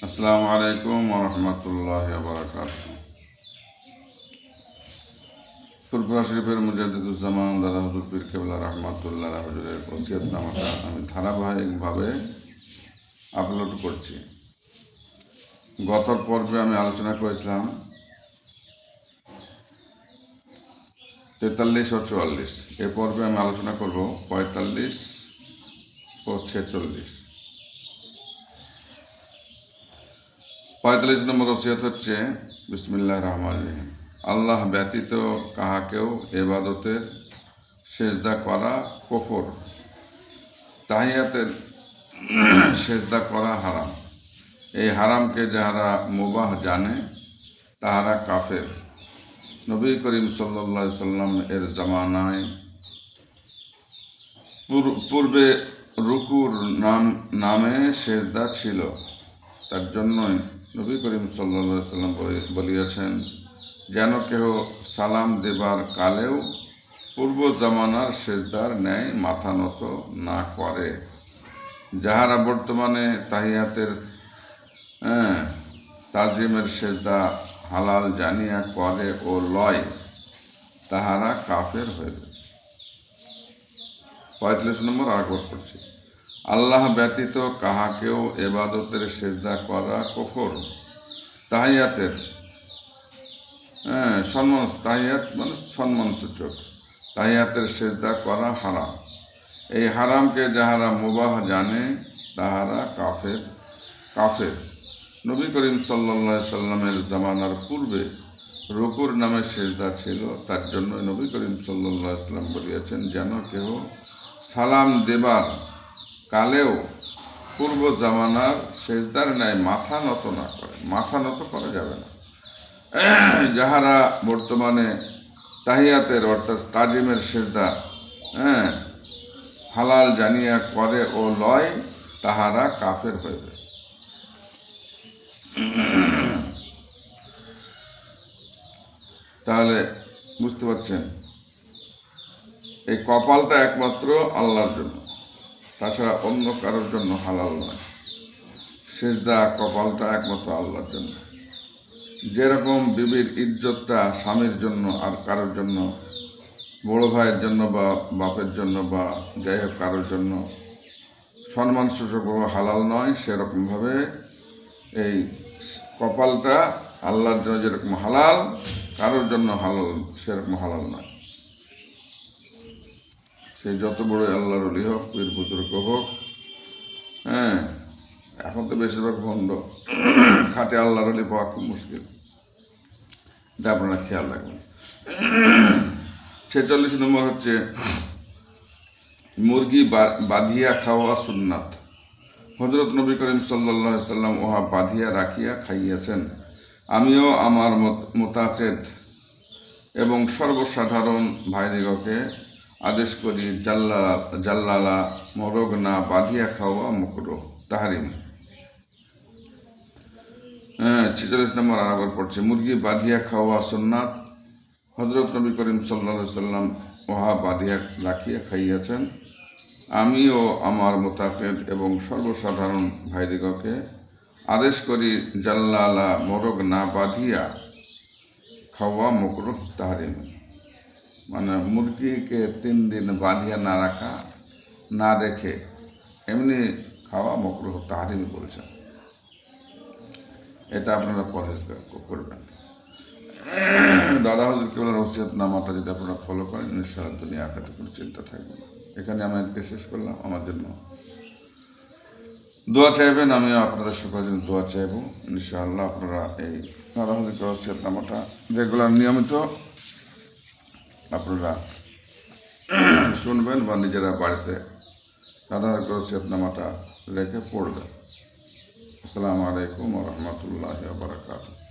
আসসালামু আলাইকুম ওয়া রাহমাতুল্লাহি ওয়া বারাকাতুহু। ফুরফুরা শরীফের মুজাদ্দিদুজ্জামান দাদা হুজুর পীর কেবলা রাহমাতুল্লাহ হুজুরের ওসিয়তনামাটা আমি ধারাবাহিকভাবে আপলোড করছি। গত পর্বে আমি আলোচনা করেছিলাম 43 ও 44। এ পর্বে আমি আলোচনা করব 45 ও 46। 45 নম্বর ওসিয়ত হচ্ছে বিসমিল্লাহির রহমানির রহিম। আল্লাহ ব্যতীত কাহাকেও ইবাদতের সেজদা করা কুফর, তাহিয়াতের সেজদা করা হারাম। এই হারামকে যাহারা মুবাহ জানে তাহারা কাফের। নবী করিম সাল্লাল্লাহু আলাইহি সাল্লাম এর জামানায় পূর্বে রুকুর নামে সেজদা ছিল। তার জন্যই নবী করিম সাল্লাল্লাহু আলাইহি সাল্লাম বলিয়াছেন, যেন কেহ সালাম দেবার কালেও পূর্ব জামানার সেজদার ন্যায় মাথা নত না করে। যাহারা বর্তমানে তাহিয়াতের তাজিমের সেজদা হালাল জানিয়া করে ও লয়, তাহারা কাফের হইবে। 45 নম্বর আরেকবার পড়ছি। আল্লাহ ব্যতীত কাহাকেও ইবাদতের সেজদা করা কুফর, তাহিয়াতের তাহিয়াত মানে সম্মানসূচক, তাহিয়াতের সেজদা করা হারাম। এই হারামকে যাহারা মুবাহ জানে তাহারা কাফের। নবী করিম সাল্লাল্লাহু আলাইহি সাল্লামের জামানার পূর্বে রুকুর নামে সেজদা ছিল। তার জন্য নবী করিম সাল্লাল্লাহু আলাইহি সাল্লাম বলিয়াছেন, যেন কেহ সালাম দেবার কালেও পূর্ব জামানার সেজদার ন্যায় মাথা নত না করে। মাথা নত করা যাবে না। যাহারা বর্তমানে তাহিয়াতের অর্থাৎ তাজিমের সেজদা হালাল জানিয়া করে ও লয়, তাহারা কাফের হইবে। তাহলে বুঝতে পারছেন, এই কপালটা একমাত্র আল্লাহর জন্য, তাছাড়া অন্য কারোর জন্য হালাল নয়। সেজদা কপালটা একমাত্র আল্লাহর জন্য। যেরকম বিবির ইজ্জতটা স্বামীর জন্য আর কারোর জন্য, বড় ভাইয়ের জন্য বা বাপের জন্য বা যাই হোক কারোর জন্য সম্মানসূচকভাবে হালাল নয়, সেরকমভাবে এই কপালটা আল্লাহর জন্য যেরকম হালাল, কারোর জন্য হালাল সেরকম হালাল নয়। সে যত বড় আল্লাহর ওলি হোক, পীর বুজুর্গ হোক, এখন তো বেশিরভাগ ভণ্ড, খাঁটি আল্লাহর ওলি পাওয়া খুব মুশকিল। এটা আপনারা খেয়াল রাখবেন। 46 নম্বর হচ্ছে মুরগি বাঁধিয়া খাওয়া সুন্নাত। হযরত নবী করিম সাল্লাল্লাহু আলাইহি সাল্লাম উহা বাঁধিয়া রাখিয়া খাইয়াছেন। আমিও আমার মোতাকেদ এবং সর্বসাধারণ ভাইদিগকে আদেশ করি, জাল্লালা মোরগ না বাঁধিয়া খাওয়া মুকরুহ, তাহরিম। 46 নম্বর আরেকবার পড়ছে, মুরগি বাঁধিয়া খাওয়া সুন্নাত। হযরত নবী করিম সাল্লাল্লাহু আলাইহি সাল্লাম উহা বাঁধিয়া রাখিয়া খাইয়াছেন। আমিও আমার মোতাকেদ এবং সর্বসাধারণ ভাইদিগকে আদেশ করি, জাল্লালা মোরগ না বাঁধিয়া খাওয়া মুকরুহ, তাহরিম। মানে মুরগিকে 3 দিন বাঁধিয়া না রাখা, না রেখে এমনি খাওয়া মুকরুহ, তাহরিম বলছেন। এটা আপনারা পরহেজগার করবেন। দাদা হুজুর কেবলার ওসিয়তনামাটা যদি আপনারা ফলো করেন, ইনশাআল্লাহ দুনিয়া আখেরাতে কোনো চিন্তা থাকবে না। এখানে আমি আজকে শেষ করলাম। আমার জন্য দোয়া চাইবেন, আমিও আপনাদের সকলের জন্য দোয়া চাইব। ইনশাআল্লাহ আপনারা এই দাদা হুজুর কেবলার ওসিয়তনামাটা রেগুলার নিয়মিত আপনারা শুনবেন বা নিজেরা বাড়িতে দাদা হুজুর ওসিয়তনামাটা রেখে পড়বেন। আসসালামু আলাইকুম ওয়া রাহমাতুল্লাহি ওয়া বারাকাতুহু।